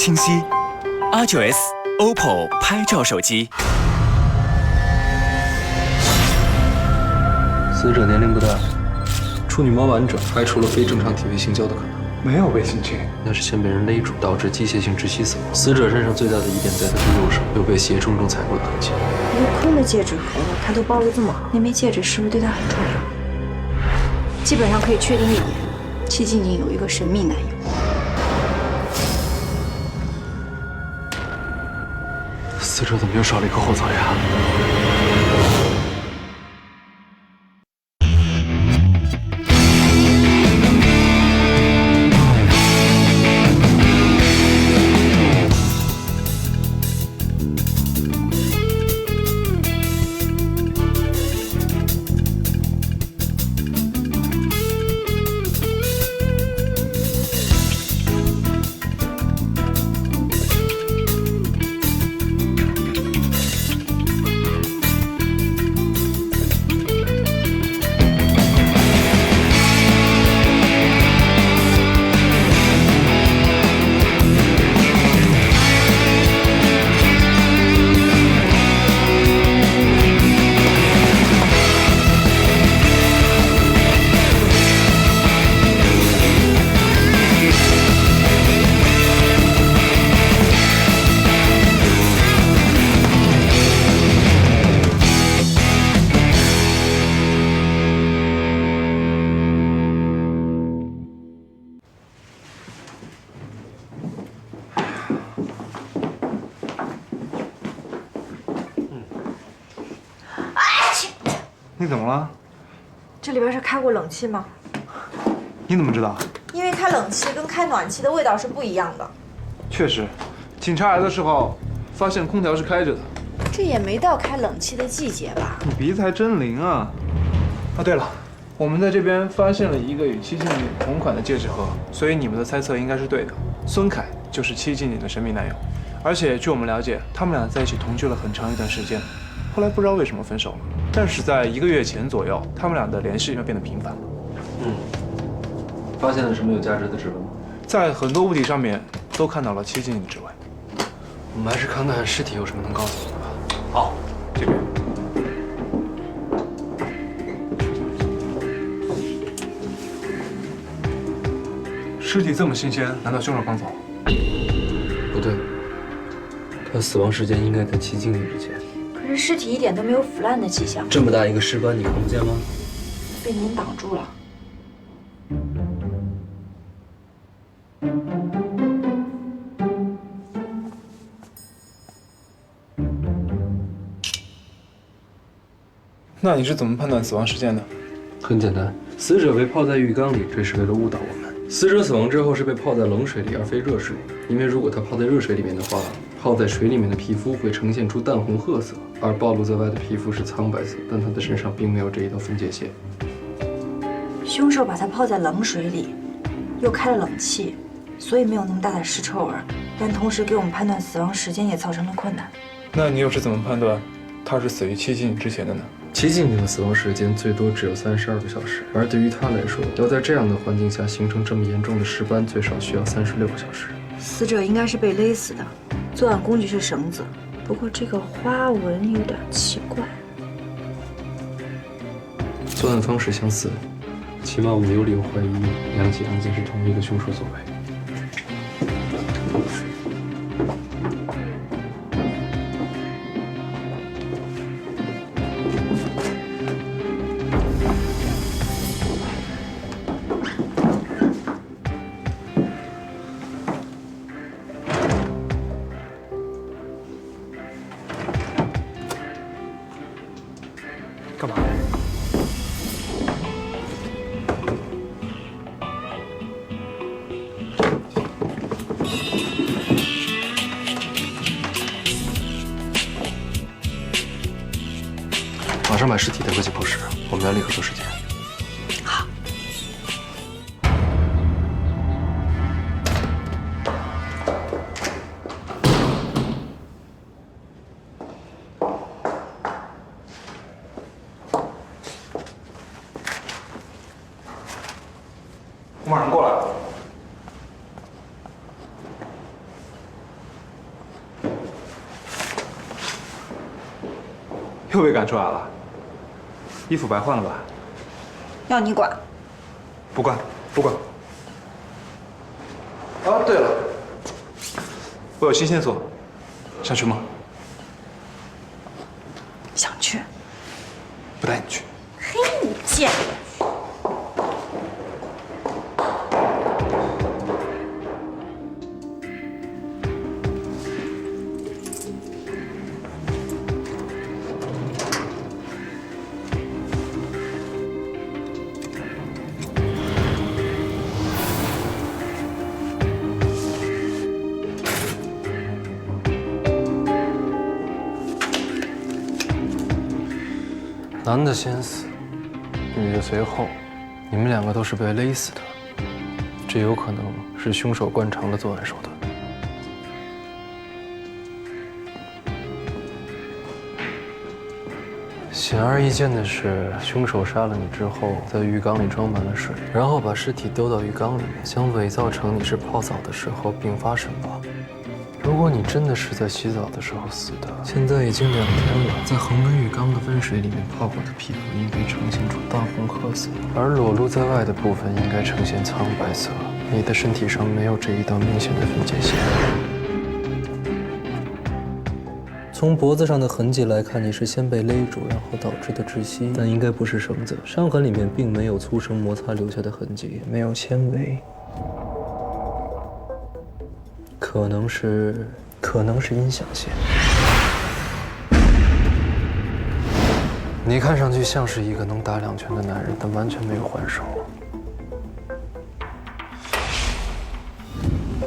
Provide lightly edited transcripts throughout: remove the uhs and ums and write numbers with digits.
清晰。R9S OPPO 拍照手机。死者年龄不大，处女膜完整，排除了非正常体位性交的可能。没有被性侵，那是先被人勒住，导致机械性窒息死亡。死者身上最大的疑点在他的右手，有被鞋重重踩过的痕迹。一个空的戒指盒，他都包得这么好，那枚戒指是不是对他很重要？基本上可以确定一点，戚静静有一个神秘男友。死者怎么又少了一颗后槽牙？你怎么了？这里边是开过冷气吗？你怎么知道？因为开冷气跟开暖气的味道是不一样的。确实，警察来的时候发现空调是开着的。这也没到开冷气的季节吧？你鼻子还真灵啊！啊，对了，我们在这边发现了一个与戚静静同款的戒指盒，所以你们的猜测应该是对的。孙凯就是戚静静的神秘男友，而且据我们了解，他们俩在一起同居了很长一段时间，后来不知道为什么分手了。但是在1个月前左右，他们俩的联系又变得频繁了。发现了什么有价值的指纹吗？在很多物体上面都看到了戚静静的指纹。我们还是看看尸体有什么能告诉我们吧。好，这边。尸体这么新鲜，难道凶手刚走？不对，他死亡时间应该在戚静静之前。可是尸体一点都没有腐烂的迹象，这么大一个尸斑，你看不见吗？被您挡住了。那你是怎么判断死亡时间的？很简单，死者被泡在浴缸里，这是为了误导我们。死者死亡之后是被泡在冷水里，而非热水，因为如果他泡在热水里面的话，泡在水里面的皮肤会呈现出淡红褐色，而暴露在外的皮肤是苍白色，但他的身上并没有这一道分界线。凶手把他泡在冷水里，又开了冷气，所以没有那么大的尸臭味，但同时给我们判断死亡时间也造成了困难。那你又是怎么判断他是死于戚静静之前的呢？戚静静的死亡时间最多只有32个小时，而对于她来说，要在这样的环境下形成这么严重的尸斑，最少需要36个小时。死者应该是被勒死的，作案工具是绳子，不过这个花纹有点奇怪。作案方式相似，起码我们有理由怀疑两起案件是同一个凶手所为。干嘛？马上把尸体带回解剖室，我们要立刻做尸检。好。我马上过来。又被赶出来了。衣服白换了吧？要你管？不管，不管。啊，对了，我有新线索，想去吗？想去？不带你去。嘿，你贱！男的先死，女的随后，你们两个都是被勒死的，这有可能是凶手惯常的作案手段。显而易见的是，凶手杀了你之后，在浴缸里装满了水，然后把尸体丢到浴缸里面，想伪造成你是泡澡的时候并发身亡。如果你真的是在洗澡的时候死的，现在已经2天了，在恒温浴缸的温水里面泡过的皮肤应该呈现出淡红褐色，而裸露在外的部分应该呈现苍白色。你的身体上没有这一道明显的分界线。从脖子上的痕迹来看，你是先被勒住，然后导致的窒息，但应该不是绳子。伤痕里面并没有粗绳摩擦留下的痕迹，没有纤维。可能是音响线。你看上去像是一个能打2拳的男人，但完全没有还手。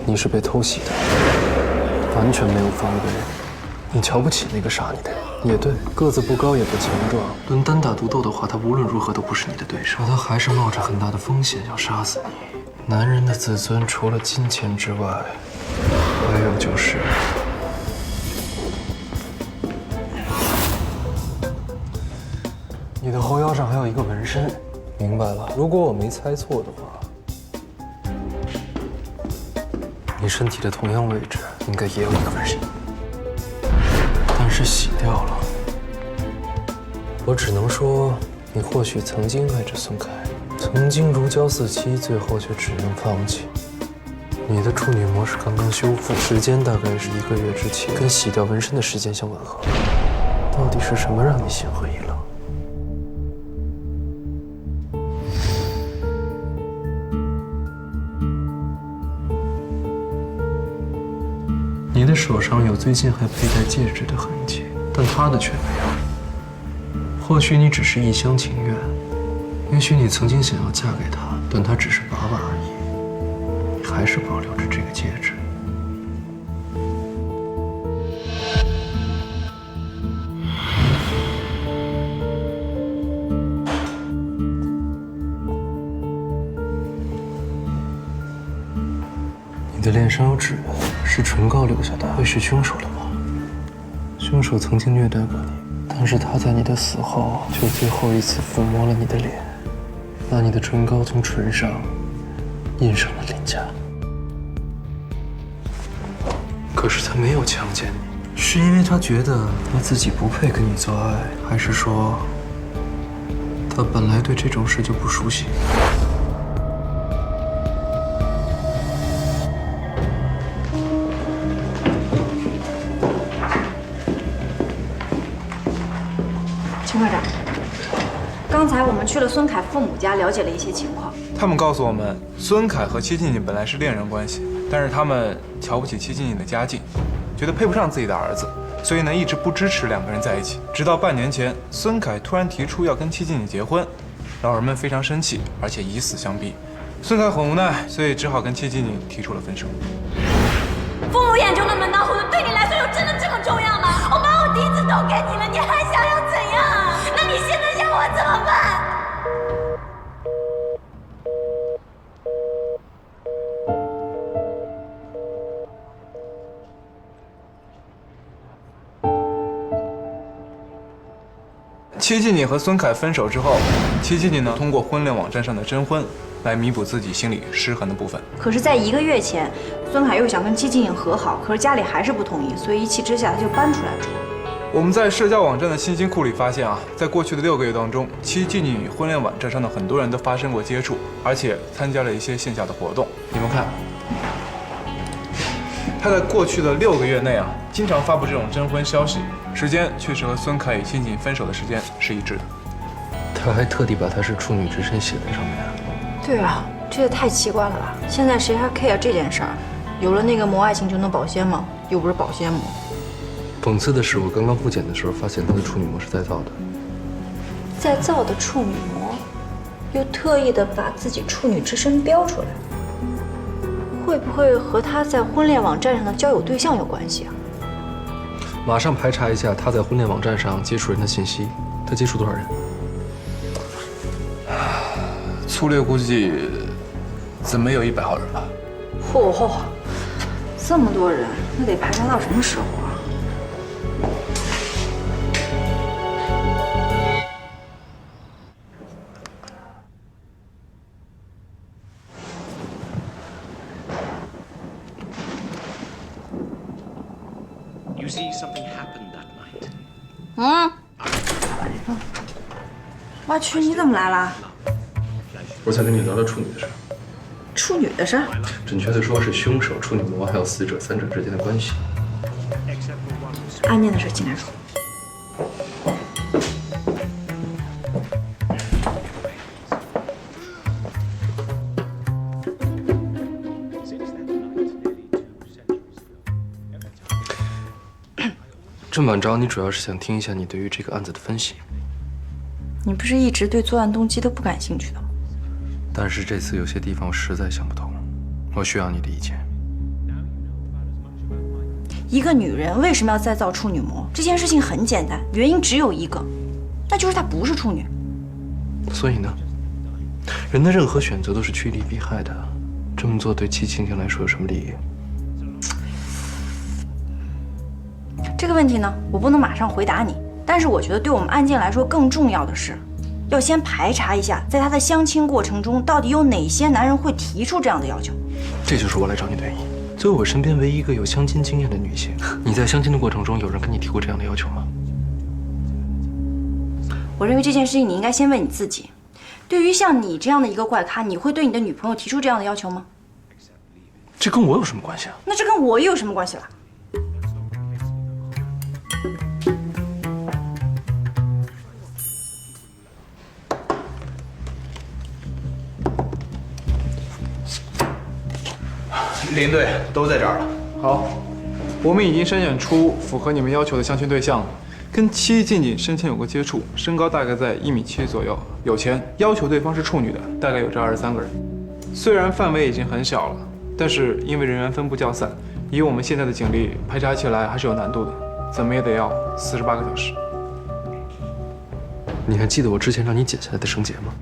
你是被偷袭的，完全没有防备。你瞧不起那个杀你的人，也对，个子不高也不强壮。论单打独斗的话，他无论如何都不是你的对手，他还是冒着很大的风险要杀死你。男人的自尊除了金钱之外，还有就是，你的后腰上还有一个纹身。明白了，如果我没猜错的话，你身体的同样位置应该也有一个纹身，但是洗掉了。我只能说，你或许曾经爱着孙凯，曾经如胶似漆，最后却只能放弃。你的处女膜是刚刚修复，时间大概是1个月之前，跟洗掉纹身的时间相吻合。到底是什么让你心灰意冷？你的手上有最近还佩戴戒指的痕迹，但他的却没有。或许你只是一厢情愿，也许你曾经想要嫁给他，但他只是玩玩而已。你还是保留着这个戒指。你的脸上有指纹，是唇膏留下的，会是凶手的吗？凶手曾经虐待过你，但是他在你的死后，却最后一次抚摸了你的脸，把你的唇膏从唇上印上了脸颊。可是他没有强奸你，是因为他觉得他自己不配跟你做爱，还是说他本来对这种事就不熟悉？秦科长，刚才我们去了孙凯父母家，了解了一些情况。他们告诉我们，孙凯和戚静静本来是恋人关系，但是他们瞧不起戚静静的家境，觉得配不上自己的儿子，所以呢一直不支持2个人在一起。直到半年前，孙凯突然提出要跟戚静静结婚，老人们非常生气，而且以死相逼。孙凯很无奈，所以只好跟戚静静提出了分手。父母眼中的门当户对对你来说有真的这么重要吗？我把我第一次都给你了，你还想要怎样？那你现在要我怎么办？戚静静和孙凯分手之后，戚静静呢通过婚恋网站上的征婚来弥补自己心里失衡的部分。可是，在1个月前，孙凯又想跟戚静静和好，可是家里还是不同意，所以一气之下他就搬出来住。我们在社交网站的信息库里发现啊，在过去的6个月当中，七妓女与婚恋网站上的很多人都发生过接触，而且参加了一些线下的活动。你们看，他在过去的6个月内啊，经常发布这种征婚消息，时间确实和孙凯与亲锦分手的时间是一致的。他还特地把她是处女之身写在上面。对啊，这也太奇怪了吧！现在谁还 care 这件事儿？有了那个磨爱情就能保鲜吗？又不是保鲜膜。讽刺的是，我刚刚复检的时候发现她的处女膜是再造的。再造的处女膜，又特意的把自己处女之身标出来，会不会和他在婚恋网站上的交友对象有关系啊？马上排查一下他在婚恋网站上接触人的信息，他接触多少人？粗略估计，怎么有100号人吧？嚯，这么多人，那得排查到什么时候啊？You see, something happened that night. 我去，你怎么来了？我想跟你聊聊处女的事。处女的事儿？准确的说是凶手、处女膜还有死者3者之间的关系。案件的事请来说。这么晚找你，主要是想听一下你对于这个案子的分析。你不是一直对作案动机都不感兴趣的吗？但是这次有些地方我实在想不通，我需要你的意见。一个女人为什么要再造处女膜？这件事情很简单，原因只有一个，那就是她不是处女。所以呢，人的任何选择都是趋利避害的，这么做对戚青青来说有什么利益？这个问题呢，我不能马上回答你，但是我觉得对我们案件来说更重要的是，要先排查一下，在她的相亲过程中，到底有哪些男人会提出这样的要求。这就是我来找你的原因。作为我身边唯一一个有相亲经验的女性，你在相亲的过程中，有人跟你提过这样的要求吗？我认为这件事情你应该先问你自己，对于像你这样的一个怪咖，你会对你的女朋友提出这样的要求吗？这跟我有什么关系啊？那这跟我又有什么关系了？林队都在这儿了。好，我们已经筛选出符合你们要求的相亲对象了，跟戚静静生前有过接触，身高大概在1.7米左右，有钱，要求对方是处女的，大概有这23个人。虽然范围已经很小了，但是因为人员分布较散，以我们现在的警力排查起来还是有难度的，怎么也得要48个小时。你还记得我之前让你解下来的绳结吗？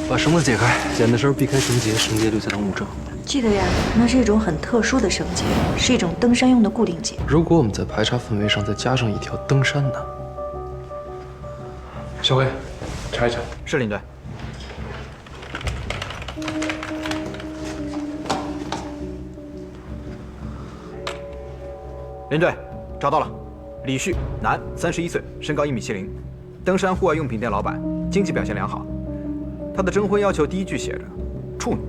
把绳子解开，剪的时候避开绳结，绳结留下当物证。记得呀，那是一种很特殊的绳结，是一种登山用的固定结。如果我们在排查范围上再加上一条登山呢？小辉，查一查。是林队。林队，找到了，李旭，男，31岁，身高1.70米，登山户外用品店老板，经济表现良好。他的征婚要求第一句写着“处女”。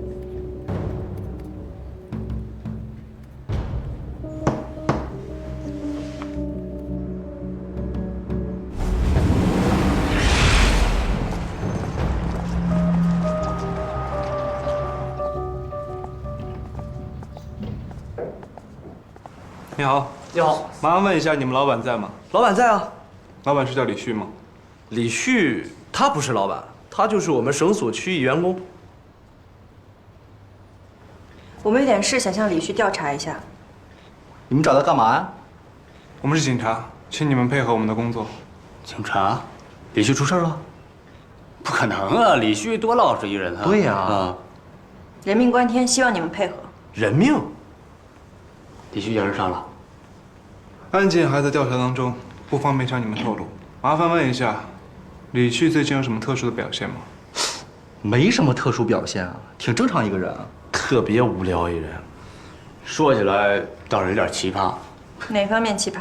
你好，你好，麻烦问一下，你们老板在吗？老板在啊。老板是叫李旭吗？李旭他不是老板，他就是我们省所区域员工。我们有点事想向李旭调查一下。你们找他干嘛呀？我们是警察，请你们配合我们的工作。警察，李旭出事了？不可能啊，李旭多老实一人啊！对呀，人命关天，希望你们配合。人命？李旭让人杀了？案件还在调查当中，不方便向你们透露。麻烦问一下，李旭最近有什么特殊的表现吗？没什么特殊表现啊，挺正常一个人啊。特别无聊一人，说起来倒是有点奇葩。哪方面奇葩？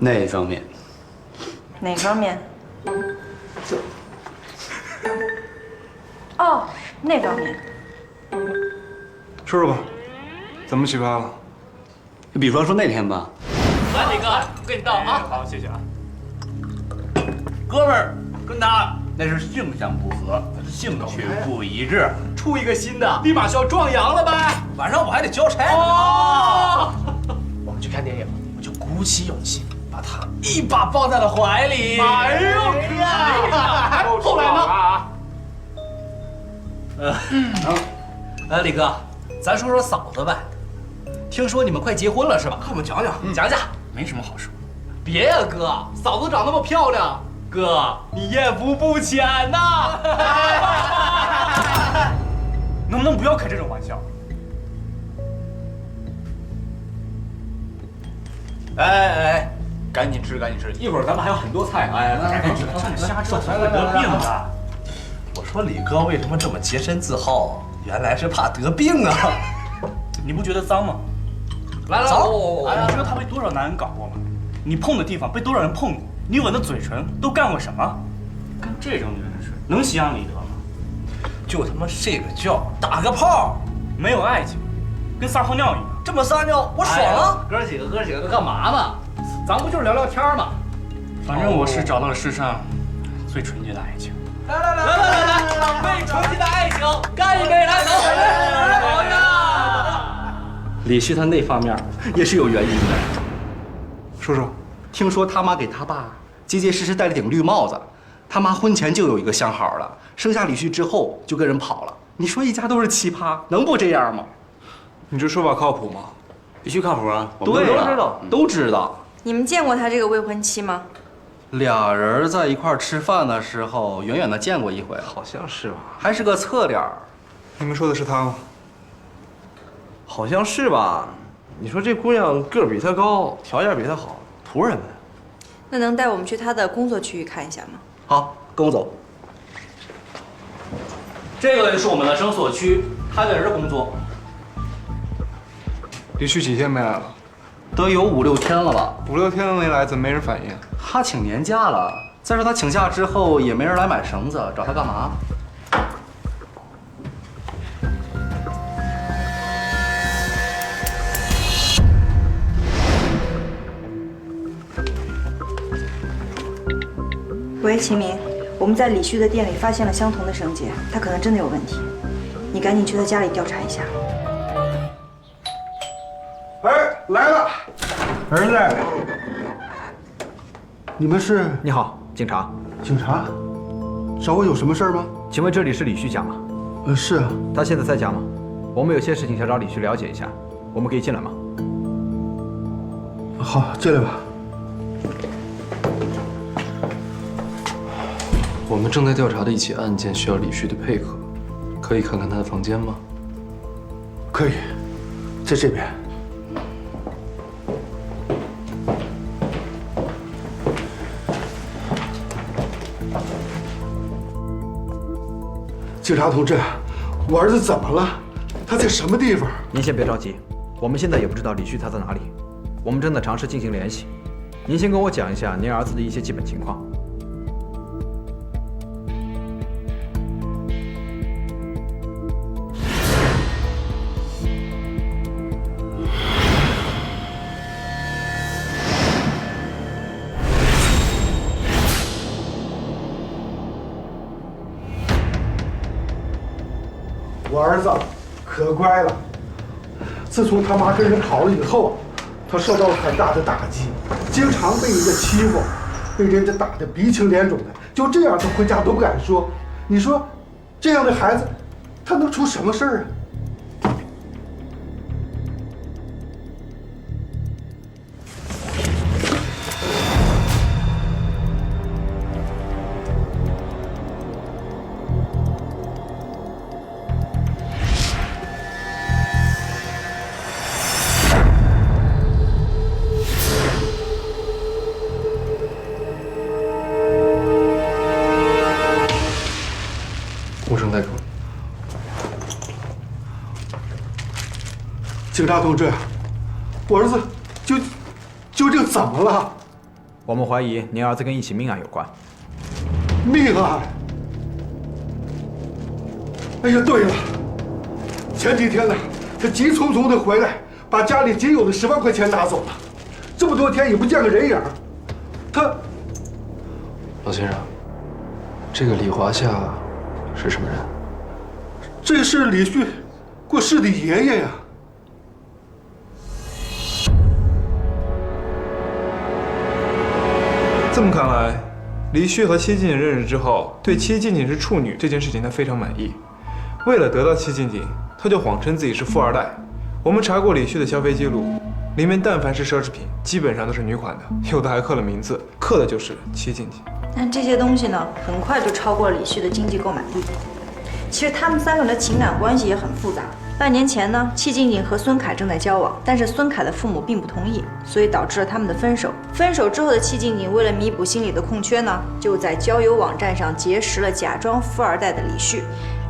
那一方面，哪方面？哦，那方面。说说吧，怎么启发了？就比方说那天吧。来，李哥，我给你倒啊。好，谢谢啊。哥们儿跟他那是性向不合，兴趣不一致，出一个新的，立马需要壮阳了呗。晚上我还得交差呢。哦，我们去看电影，我就鼓起勇气把他一把抱在了怀里。哎呦，可以啊！后来呢？李哥，咱说说嫂子呗。听说你们快结婚了是吧？快我们讲讲，讲讲。没什么好说。别呀，哥，嫂子长那么漂亮。哥，你艳福不浅呐！能不能不要开这种玩笑？哎，赶紧吃，赶紧吃！一会儿咱们还有很多菜。哎，赶紧吃！这么瞎吃会得病的。我说李哥为什么这么洁身自好？原来是怕得病啊！你不觉得脏吗？来，你知道他被多少男人搞过吗？你碰的地方被多少人碰过？你吻的嘴唇都干过什么？跟这种女人睡，能心安理得吗？就他妈睡个觉，打个炮，没有爱情，跟撒泡尿一样。这么撒尿，我爽了。哥几个都干嘛呢？咱不就是聊聊天吗？反正我是找到了世上最纯洁的爱情。来，为纯洁的爱情干一杯！来，走！好呀！李旭他那方面也是有原因的。说说。听说他妈给他爸结结实实戴了顶绿帽子，他妈婚前就有一个相好了，生下李旭之后就跟人跑了。你说一家都是奇葩，能不这样吗？你这说法靠谱吗？必须靠谱啊！对，都知道。你们见过他这个未婚妻吗？俩人在一块吃饭的时候，远远的见过一回，好像是吧？还是个侧脸。你们说的是他吗？好像是吧？你说这姑娘个儿比他高，条件比他好。图什么呀？那能带我们去他的工作区域看一下吗？好，跟我走。这个是我们的生所区，他在这儿工作。李旭几天没来了？得有5、6天了吧5、6天都没来，怎么没人反应？他请年假了。再说他请假之后也没人来买绳子，找他干嘛？喂，秦明，我们在李旭的店里发现了相同的绳结，他可能真的有问题，你赶紧去他家里调查一下。哎，来了，儿子，你们是？你好，警察。警察？找我有什么事儿吗？请问这里是李旭家吗？是啊。他现在在家吗？我们有些事情想找李旭了解一下，我们可以进来吗？好，进来吧。我们正在调查的一起案件需要李旭的配合，可以看看他的房间吗？可以，在这边。警察同志，我儿子怎么了？他在什么地方？您先别着急，我们现在也不知道李旭他在哪里，我们正在尝试进行联系。您先跟我讲一下您儿子的一些基本情况。我儿子可乖了，自从他妈跟人跑了以后，他受到了很大的打击，经常被人家欺负，被人家打得鼻青脸肿的，就这样他回家都不敢说。你说，这样的孩子，他能出什么事儿啊？无声带口。警察同志，我儿子究竟怎么了？我们怀疑您儿子跟一起命案有关。命案？哎呀，对了，前几天呢，他急匆匆的回来，把家里仅有的10万块钱拿走了，这么多天也不见个人影。他，老先生，这个李华夏是什么人？这是李旭过世的爷爷呀。这么看来，李旭和戚静静认识之后，对戚静静是处女这件事情他非常满意。为了得到戚静静，他就谎称自己是富二代。我们查过李旭的消费记录，里面但凡是奢侈品，基本上都是女款的，有的还刻了名字，刻的就是戚静静。但这些东西呢，很快就超过了李旭的经济购买力。其实他们3个人的情感关系也很复杂。半年前呢，戚静静和孙凯正在交往，但是孙凯的父母并不同意，所以导致了他们的分手。分手之后的戚静静为了弥补心里的空缺呢，就在交友网站上结识了假装富二代的李旭。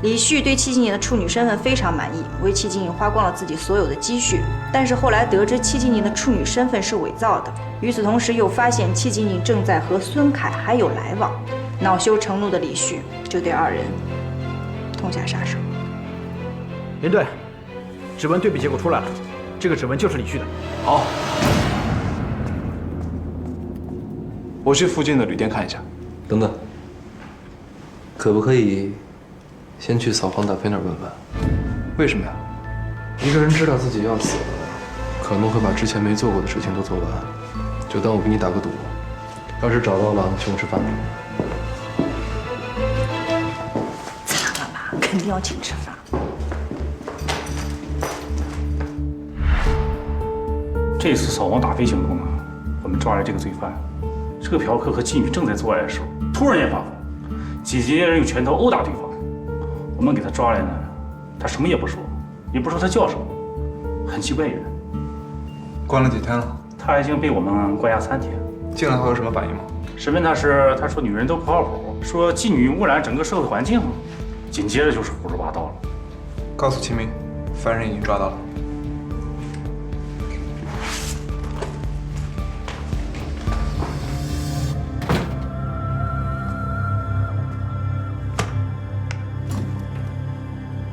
李旭对戚静静的处女身份非常满意，为戚静静花光了自己所有的积蓄。但是后来得知戚静静的处女身份是伪造的，与此同时又发现戚静静正在和孙凯还有来往，恼羞成怒的李旭就对2人痛下杀手。连队，指纹对比结果出来了，这个指纹就是李旭的。好，我去附近的旅店看一下。等等，可不可以先去扫黄打非那儿问问？为什么呀？一个人知道自己要死了，可能会把之前没做过的事情都做完。就当我给你打个赌，要是找到了，请我吃饭。擦干嘛？肯定要请吃饭。这次扫黄打非行动啊，我们抓来这个罪犯，这个嫖客和妓女正在做爱的时候，突然间发疯，紧接着用拳头殴打对方。我们给他抓来呢，他什么也不说，也不说他叫什么，很奇怪人。关了几天了？他已经被我们关押3天。进来后有什么反应吗？审问他时，他说女人都不靠谱，说妓女污染整个社会环境，紧接着就是胡说八道了。告诉齐明，犯人已经抓到了。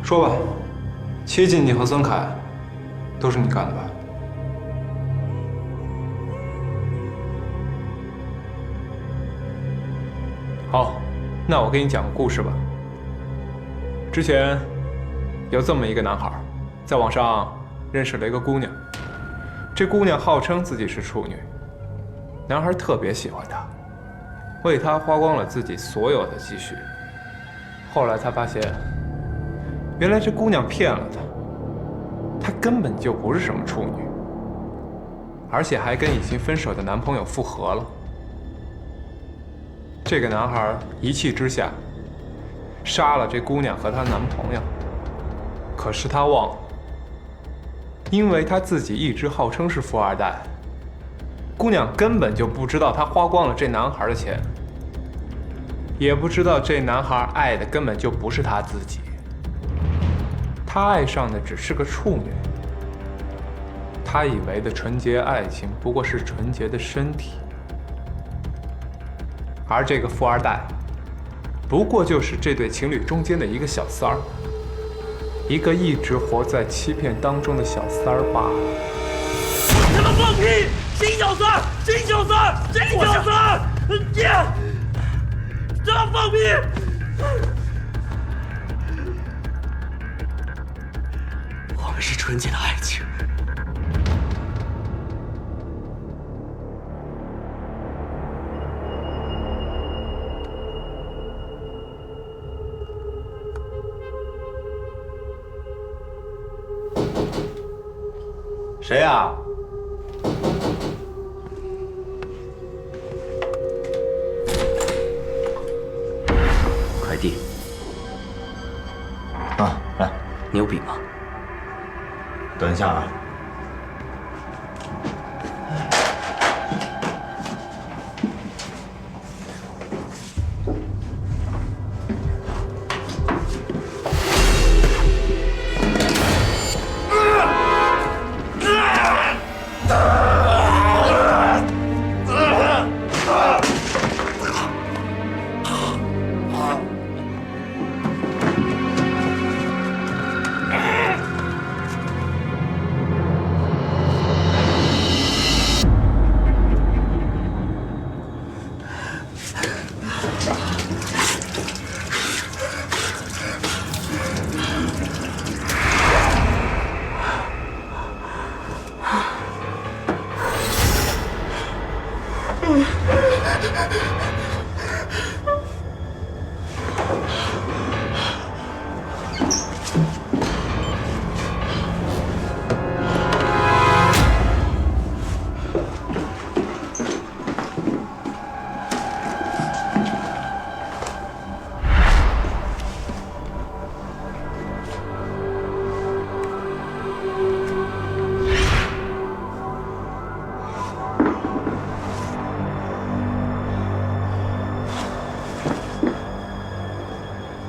说吧，戚静静和孙凯都是你干的吧？好，那我给你讲个故事吧。之前有这么一个男孩，在网上认识了一个姑娘，这姑娘号称自己是处女，男孩特别喜欢她，为她花光了自己所有的积蓄。后来才发现，原来这姑娘骗了他，她根本就不是什么处女，而且还跟已经分手的男朋友复合了。这个男孩一气之下杀了这姑娘和她男朋友，可是他忘了，因为他自己一直号称是富二代，姑娘根本就不知道他花光了这男孩的钱，也不知道这男孩爱的根本就不是他自己。他爱上的只是个处女，他以为的纯洁爱情不过是纯洁的身体，而这个富二代不过就是这对情侣中间的一个小三儿，一个一直活在欺骗当中的小三儿罢了。他妈放屁！谁小三儿？谁小三儿？谁小三儿？你他妈放屁！我们是纯洁的爱情。谁呀？快递。啊，来，你有笔吗？等一下啊。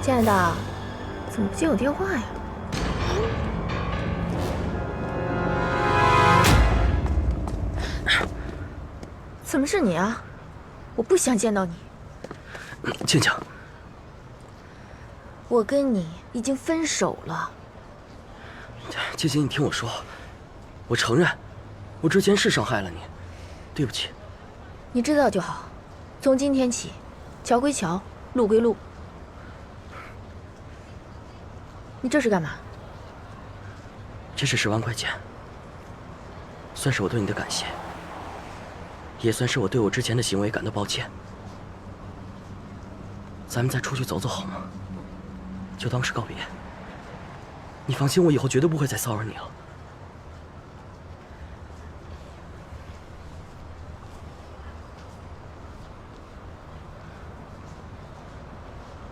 亲爱的，怎么不接我电话呀？怎么是你啊？我不想见到你。静静，我跟你已经分手了。静静，你听我说，我承认，我之前是伤害了你，对不起。你知道就好。从今天起，桥归桥，路归路。你这是干嘛？这是10万块钱，算是我对你的感谢，也算是我对我之前的行为感到抱歉。咱们再出去走走好吗？就当是告别。你放心，我以后绝对不会再骚扰你了。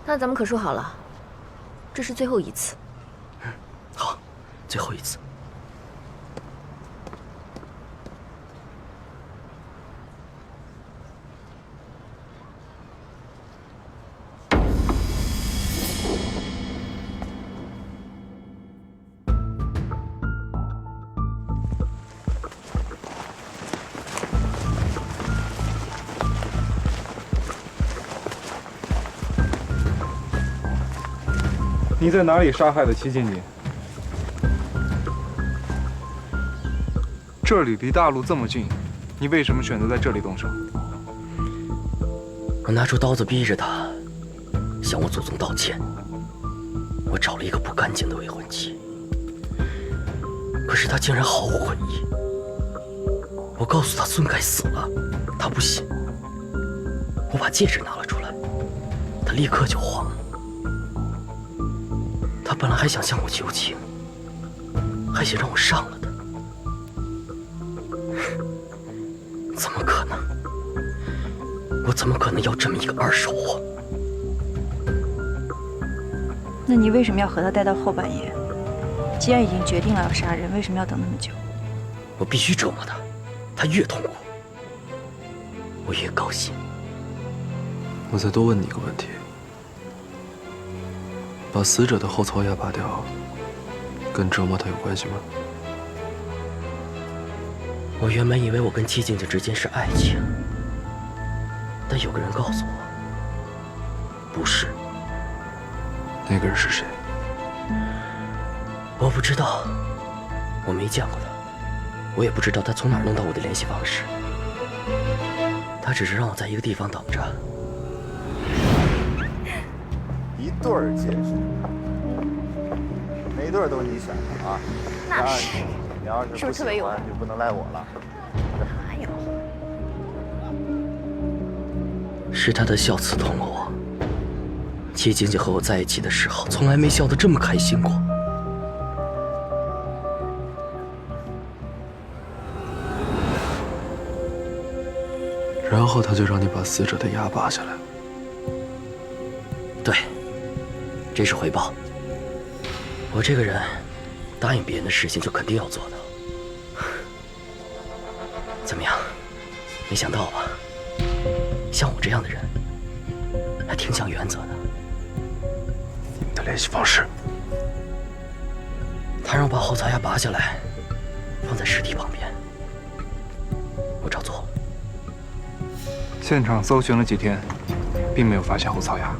那咱们可说好了，这是最后一次。好，最后一次。你在哪里杀害的戚静静？这里离大陆这么近，你为什么选择在这里动手？我拿出刀子逼着他向我祖宗道歉。我找了一个不干净的未婚妻，可是他竟然毫无悔意。我告诉他孙凯死了，他不信。我把戒指拿了出来，他立刻就慌了。他本来还想向我求情，还想让我上了他，怎么可能？我怎么可能要这么一个二手货？那你为什么要和他待到后半夜？既然已经决定了要杀人，为什么要等那么久？我必须折磨他，他越痛苦，我越高兴。我再多问你一个问题。把死者的后槽牙拔掉，跟折磨他有关系吗？我原本以为我跟戚静静之间是爱情，但有个人告诉我，不是。那个人是谁？我不知道，我没见过他，我也不知道他从哪儿弄到我的联系方式。他只是让我在一个地方等着。一对儿戒指，哪对儿都是你选的啊？那是。你要是不喜欢，就不能赖我了。哪有？是他的笑刺痛了我。戚静静和我在一起的时候，从来没笑得这么开心过。然后他就让你把死者的牙拔下来。对，这是回报。我这个人，答应别人的事情就肯定要做到。怎么样？没想到吧？像我这样的人，还挺讲原则的。你们的联系方式？他让我把后槽牙拔下来，放在尸体旁边。我照做了。现场搜寻了几天，并没有发现后槽牙。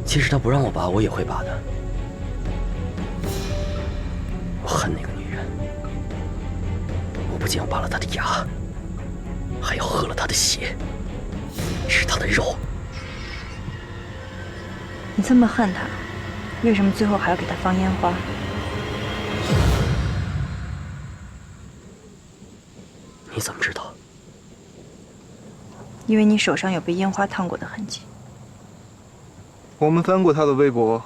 其实他不让我拔，我也会拔的。我恨那个女人，我不仅要拔了她的牙，还要喝了她的血，吃她的肉。你这么恨他，为什么最后还要给他放烟花？你怎么知道？因为你手上有被烟花烫过的痕迹。我们翻过他的微博，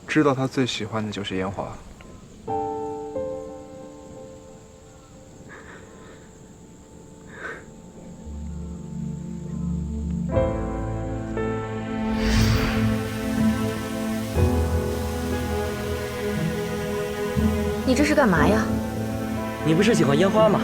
知道他最喜欢的就是烟花。你这是干嘛呀？你不是喜欢烟花吗？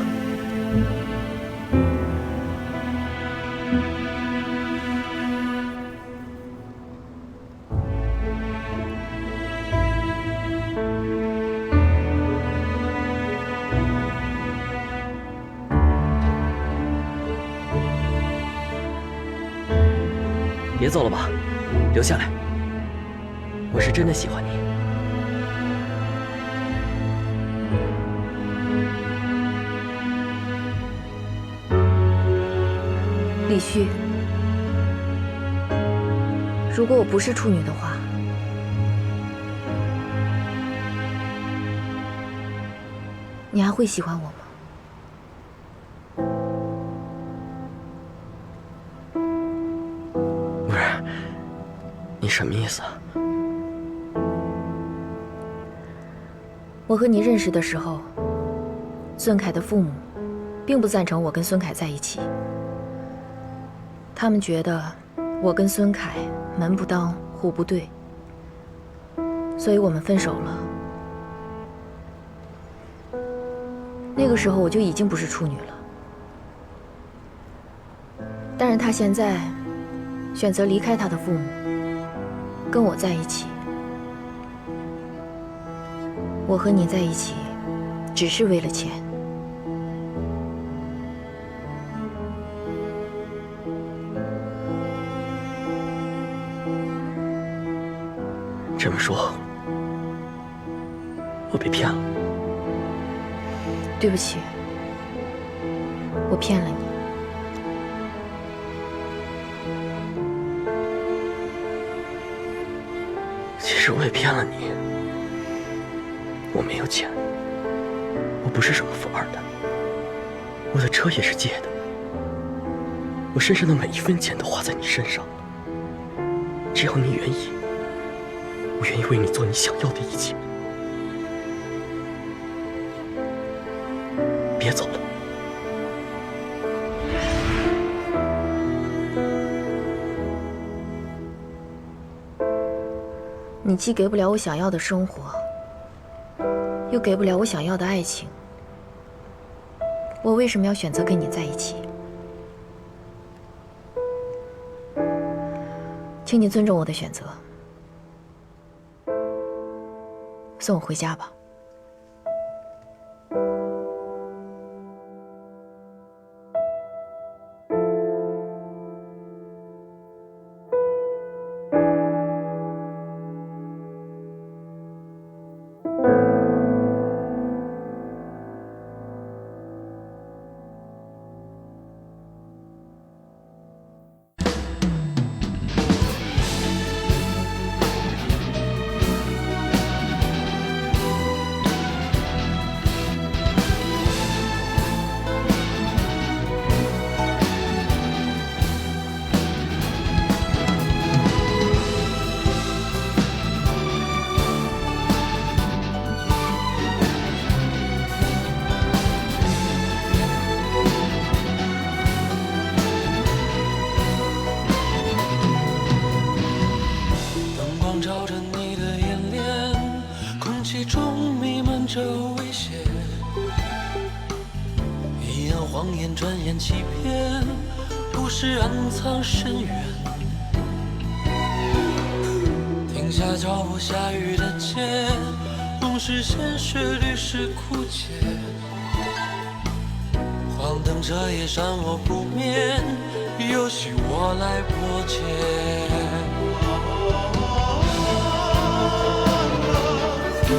别走了吧，留下来。我是真的喜欢你。李旭，如果我不是处女的话，你还会喜欢我吗？不是，你什么意思啊？我和你认识的时候，孙凯的父母并不赞成我跟孙凯在一起。他们觉得我跟孙凯门不当户不对，所以我们分手了。那个时候我就已经不是处女了，但是他现在选择离开他的父母，跟我在一起。我和你在一起，只是为了钱。这么说，我被骗了。对不起，我骗了你。其实我也骗了你。我没有钱，我不是什么富二代，我的车也是借的，我身上的每一分钱都花在你身上了。只要你愿意，我愿意为你做你想要的一切。别走了。你既给不了我想要的生活，又给不了我想要的爱情，我为什么要选择跟你在一起？请你尊重我的选择，送我回家吧。欺骗不是暗藏深渊，停下脚步，下雨的街，梦是鲜血，绿是枯竭。黄灯彻夜闪我不眠，游戏我来破解。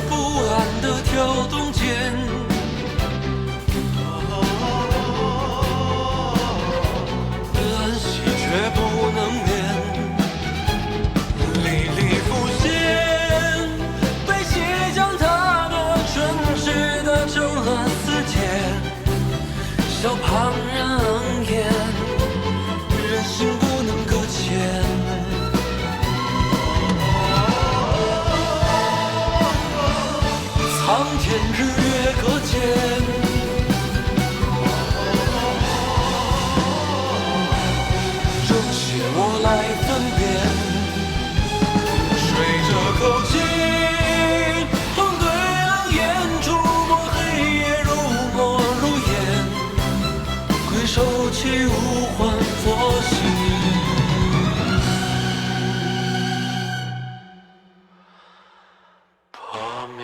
不安的跳动间。却不能眠，历历浮现，被血将他的唇齿的成了死结，笑旁人冷眼，人心不能搁浅。苍天日月可见。这些我来分辨，吹着口气。 收起无还佛心。破灭。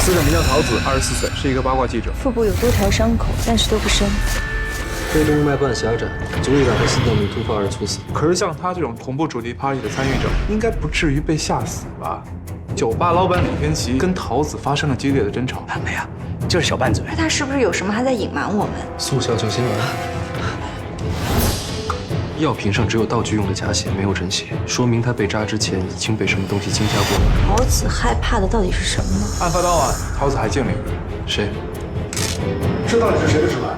死者名叫桃子，24岁，是一个八卦记者。腹部有多条伤口，但是都不深。肺动脉瓣狭窄，足以让他心脏病突发而猝死。可是像他这种恐怖主题 party 的参与者，应该不至于被吓死吧？酒吧老板李天琪跟桃子发生了激烈的争吵。没有，就是小拌嘴。那他是不是有什么还在隐瞒我们？速效救心丸。药瓶上只有道具用的假血，没有真血，说明他被扎之前已经被什么东西惊吓过了。桃子害怕的到底是什么呢？案发当晚，桃子还见了一个人，谁？这到底是谁的手段？